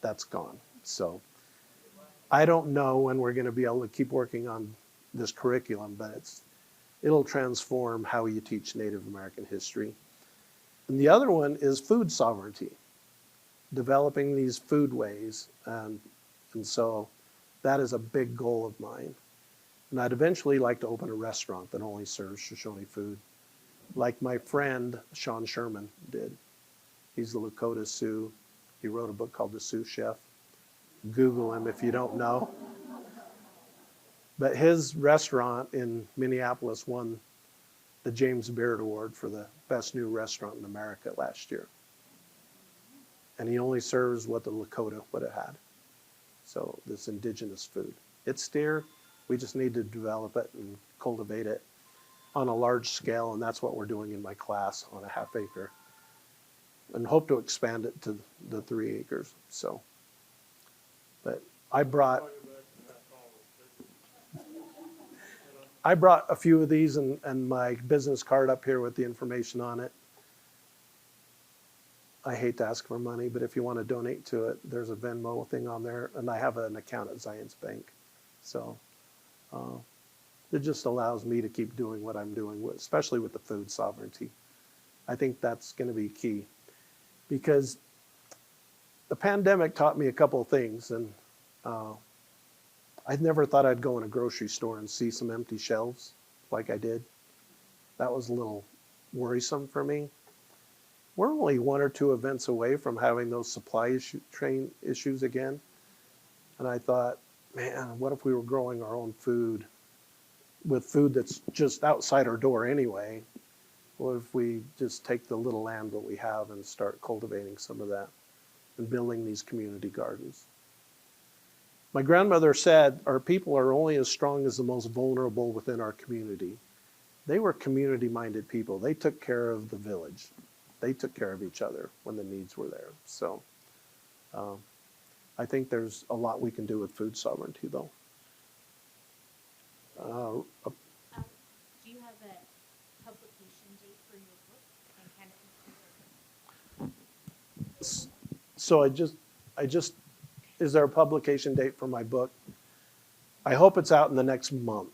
that's gone. So I don't know when we're going to be able to keep working on this curriculum, but it'll transform how you teach Native American history. And the other one is food sovereignty, developing these foodways. And so that is a big goal of mine. And I'd eventually like to open a restaurant that only serves Shoshone food, like my friend Sean Sherman did. He's the Lakota Sioux. He wrote a book called The Sioux Chef. Google him if you don't know. But his restaurant in Minneapolis won the James Beard Award for the best new restaurant in America last year. And he only serves what the Lakota would have had. So this indigenous food. It's there. We just need to develop it and cultivate it on a large scale, and that's what we're doing in my class on a half acre. And hope to expand it to the 3 acres. So, but I brought a few of these and my business card up here with the information on it. I hate to ask for money, but if you want to donate to it, there's a Venmo thing on there, and I have an account at Zions Bank. So it just allows me to keep doing what I'm doing, especially with the food sovereignty. I think that's going to be key, because the pandemic taught me a couple of things, and I never thought I'd go in a grocery store and see some empty shelves like I did. That was a little worrisome for me. We're only 1 or 2 events away from having those supply chain issues again. And I thought, man, what if we were growing our own food with food that's just outside our door anyway? What if we just take the little land that we have and start cultivating some of that and building these community gardens? My grandmother said, our people are only as strong as the most vulnerable within our community. They were community-minded people. They took care of the village. They took care of each other when the needs were there. So I think there's a lot we can do with food sovereignty, though. Do you have a publication date for your book? And kind of So is there a publication date for my book? I hope it's out in the next month.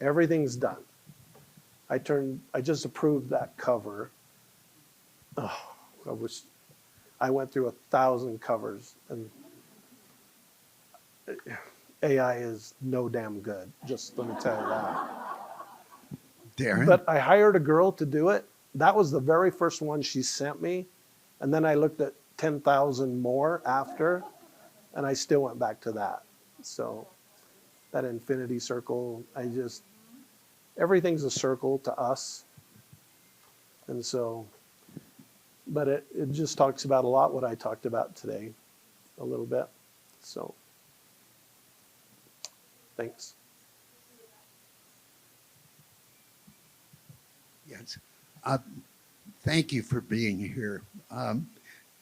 Everything's done. I just approved that cover. Oh, I went through 1,000 covers, and AI is no damn good. Just let me tell you that. Darren? But I hired a girl to do it. That was the very first one she sent me. And then I looked at 10,000 more after, and I still went back to that. So that infinity circle, everything's a circle to us. And so, but it just talks about a lot what I talked about today, a little bit. So, thanks. Yes. Thank you for being here.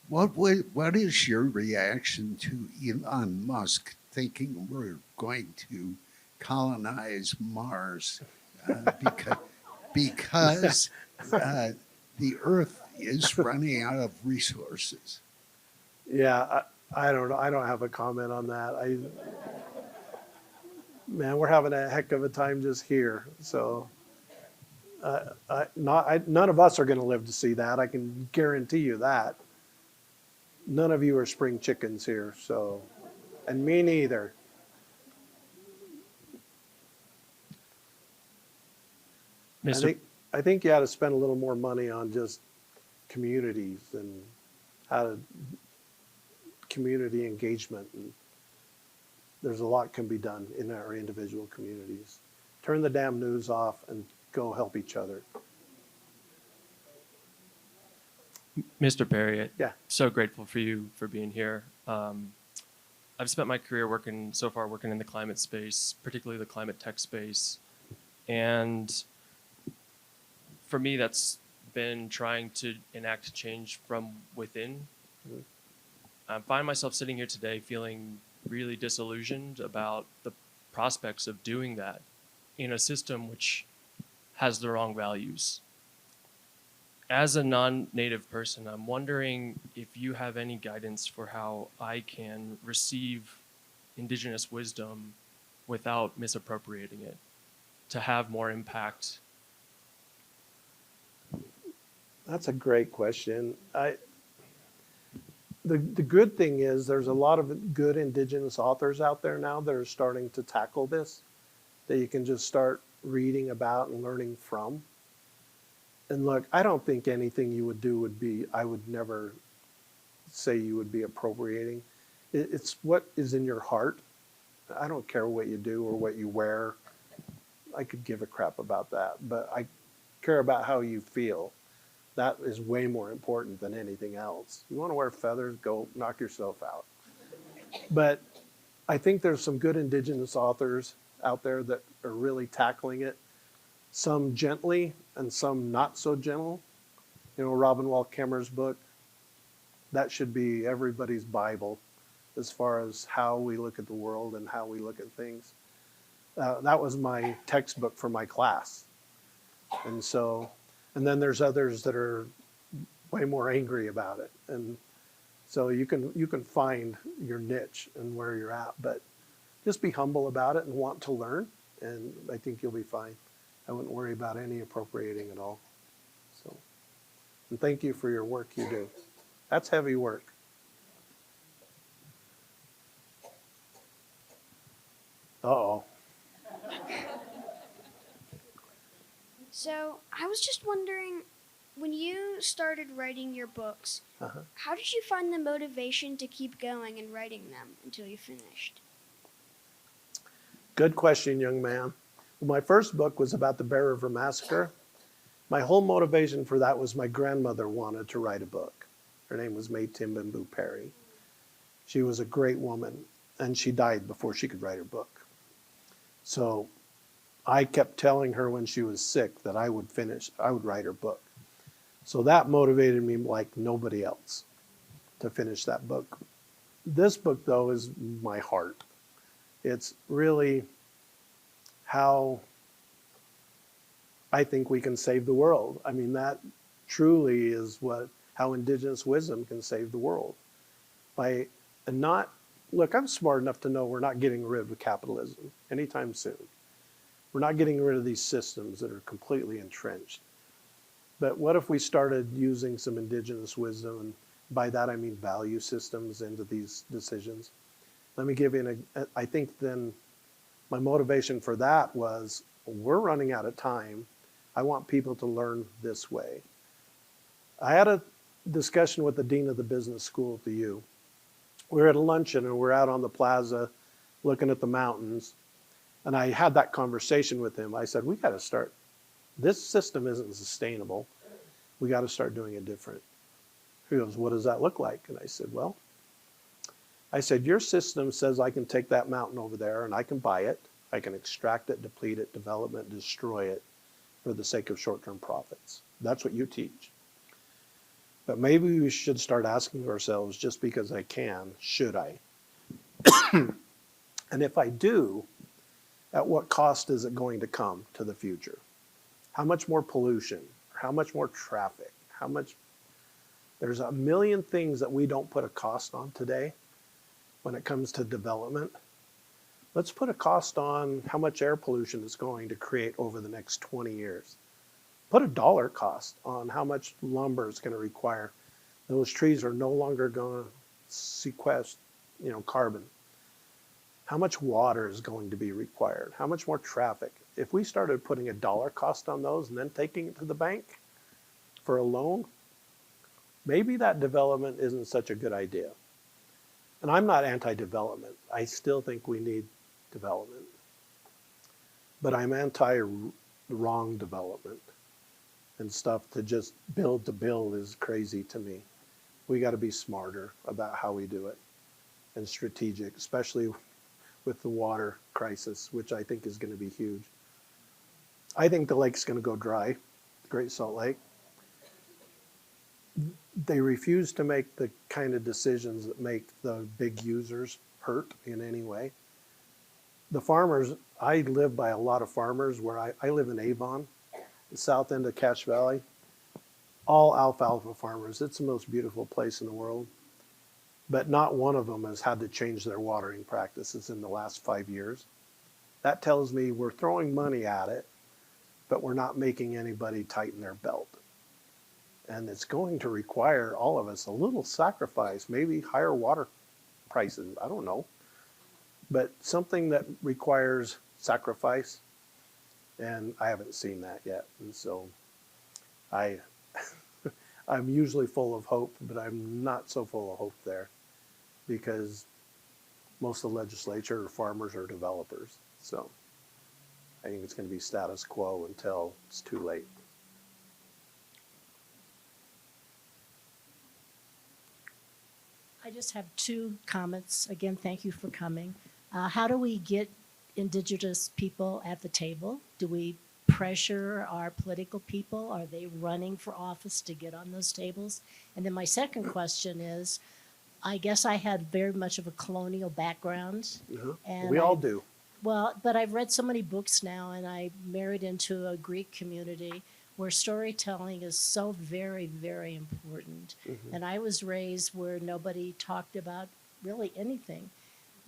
What is your reaction to Elon Musk thinking we're going to colonize Mars because the Earth is running out of resources? Yeah, I don't know. I don't have a comment on that. Man, we're having a heck of a time just here. So none of us are going to live to see that. I can guarantee you that. None of you are spring chickens here, so, and me neither. I think you ought to spend a little more money on just communities and community engagement. And there's a lot can be done in our individual communities. Turn the damn news off and go help each other. Mr. Parry, Yeah. so grateful for you for being here. I've spent my career working in the climate space, particularly the climate tech space. And for me, that's been trying to enact change from within. I find myself sitting here today feeling really disillusioned about the prospects of doing that in a system which has the wrong values. As a non-native person, I'm wondering if you have any guidance for how I can receive indigenous wisdom without misappropriating it, to have more impact. That's a great question. The good thing is there's a lot of good indigenous authors out there now that are starting to tackle this, that you can just start reading about and learning from. And look, I don't think anything you would do I would never say you would be appropriating. It's what is in your heart. I don't care what you do or what you wear. I could give a crap about that, but I care about how you feel. That is way more important than anything else. You want to wear feathers, go knock yourself out. But I think there's some good Indigenous authors out there that are really tackling it, some gently and some not so gentle. You know, Robin Wall Kimmerer's book, that should be everybody's Bible as far as how we look at the world and how we look at things. That was my textbook for my class. And so, and then there's others that are way more angry about it. And so you can find your niche and where you're at, but just be humble about it and want to learn, and I think you'll be fine. I wouldn't worry about any appropriating at all. So, and thank you for your work you do. That's heavy work. Uh-oh. So, I was just wondering, when you started writing your books, how did you find the motivation to keep going and writing them until you finished? Good question, young man. Well, my first book was about the Bear River Massacre. My whole motivation for that was my grandmother wanted to write a book. Her name was May Timbambu Parry. She was a great woman, and she died before she could write her book. So I kept telling her when she was sick that I would write her book. So that motivated me like nobody else to finish that book. This book, though, is my heart. It's really how I think we can save the world. I mean, that truly is how Indigenous wisdom can save the world. Look, I'm smart enough to know we're not getting rid of capitalism anytime soon. We're not getting rid of these systems that are completely entrenched. But what if we started using some Indigenous wisdom, and by that I mean value systems, into these decisions? Let me give you I think then my motivation for that was, we're running out of time. I want people to learn this way. I had a discussion with the dean of the business school at the U. We were at a luncheon and we're out on the plaza looking at the mountains. And I had that conversation with him. I said, we got to start. This system isn't sustainable. We got to start doing it different. He goes, what does that look like? And I said, your system says I can take that mountain over there and I can buy it. I can extract it, deplete it, develop it, destroy it for the sake of short-term profits. That's what you teach. But maybe we should start asking ourselves, just because I can, should I? And if I do, at what cost is it going to come to the future? How much more pollution? How much more traffic? There's a million things that we don't put a cost on today when it comes to development. Let's put a cost on how much air pollution it's going to create over the next 20 years. Put a dollar cost on how much lumber it's going to require. Those trees are no longer going to sequester, carbon. How much water is going to be required? How much more traffic? If we started putting a dollar cost on those and then taking it to the bank for a loan, maybe that development isn't such a good idea. And I'm not anti-development. I still think we need development. But I'm anti-wrong development. And stuff to just build is crazy to me. We got to be smarter about how we do it, and strategic, especially with the water crisis, which I think is going to be huge. I think the lake's going to go dry, the Great Salt Lake. They refuse to make the kind of decisions that make the big users hurt in any way. The farmers, I live by a lot of farmers where I live in Avon, the south end of Cache Valley, all alfalfa farmers. It's the most beautiful place in the world. But not one of them has had to change their watering practices in the last 5 years. That tells me we're throwing money at it, but we're not making anybody tighten their belt. And it's going to require all of us a little sacrifice, maybe higher water prices, I don't know. But something that requires sacrifice. And I haven't seen that yet. And so I'm usually full of hope, but I'm not so full of hope there, because most of the legislature are farmers or developers. So I think it's going to be status quo until it's too late. I just have two comments. Again, thank you for coming. How do we get Indigenous people at the table? Do we pressure our political people? Are they running for office to get on those tables? And then my second question is, I guess I had very much of a colonial background. And We all do. Well, but I've read so many books now, and I married into a Greek community where storytelling is so very, very important. And I was raised where nobody talked about really anything.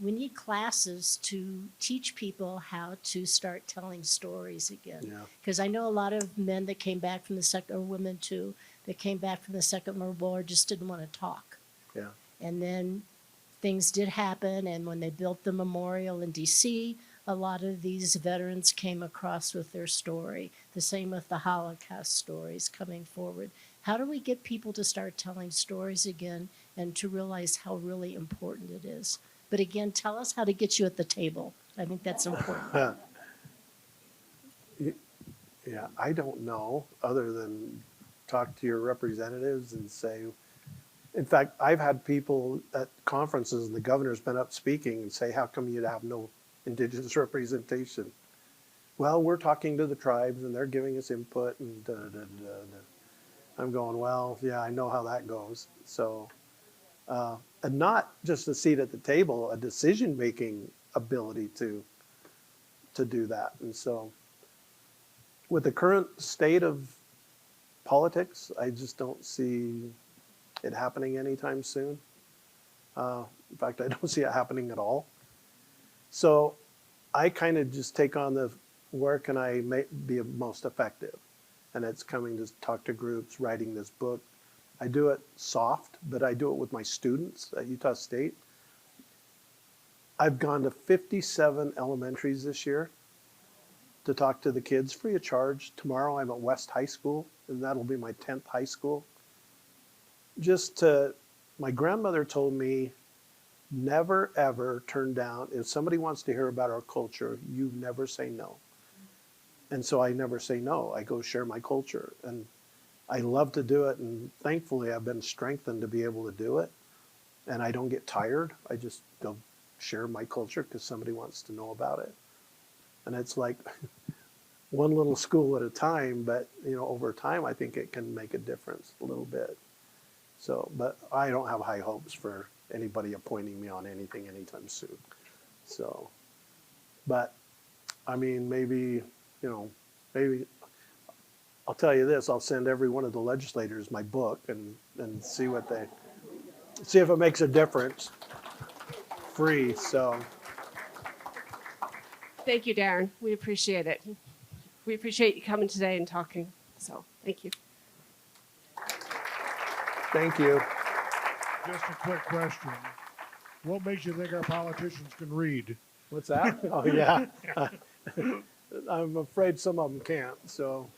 We need classes to teach people how to start telling stories again. Yeah. Because I know a lot of men that came back from the second, or women too, that came back from the Second World War just didn't want to talk. Yeah. And then things did happen, and when they built the memorial in DC, a lot of these veterans came across with their story. The same with the Holocaust stories coming forward. How do we get people to start telling stories again and to realize how really important it is? But again, tell us how to get you at the table. I think that's important. Yeah, I don't know, other than talk to your representatives and say, in fact, I've had people at conferences and the governor's been up speaking and say, how come you have no Indigenous representation? Well, we're talking to the tribes and they're giving us input and da, da, da, da. I'm going, well, yeah, I know how that goes. So, and not just a seat at the table, a decision-making ability to do that. And so, with the current state of politics, I just don't see it happening anytime soon. In fact, I don't see it happening at all. So I kind of just take on the where can I be most effective? And it's coming to talk to groups, writing this book. I do it soft, but I do it with my students at Utah State. I've gone to 57 elementaries this year to talk to the kids free of charge. Tomorrow I'm at West High School, and that'll be my 10th high school. My grandmother told me, never ever turn down, if somebody wants to hear about our culture, you never say no. And so I never say no. I go share my culture. And I love to do it, and thankfully I've been strengthened to be able to do it. And I don't get tired. I just go share my culture because somebody wants to know about it. And it's like one little school at a time, but over time I think it can make a difference a little bit. So, but I don't have high hopes for anybody appointing me on anything anytime soon. So, but I mean, maybe I'll tell you this, I'll send every one of the legislators my book and see if it makes a difference. Free, so. Thank you, Darren. We appreciate it. We appreciate you coming today and talking. So thank you. Thank you. Just a quick question. What makes you think our politicians can read? What's that? Oh, yeah. I'm afraid some of them can't, so.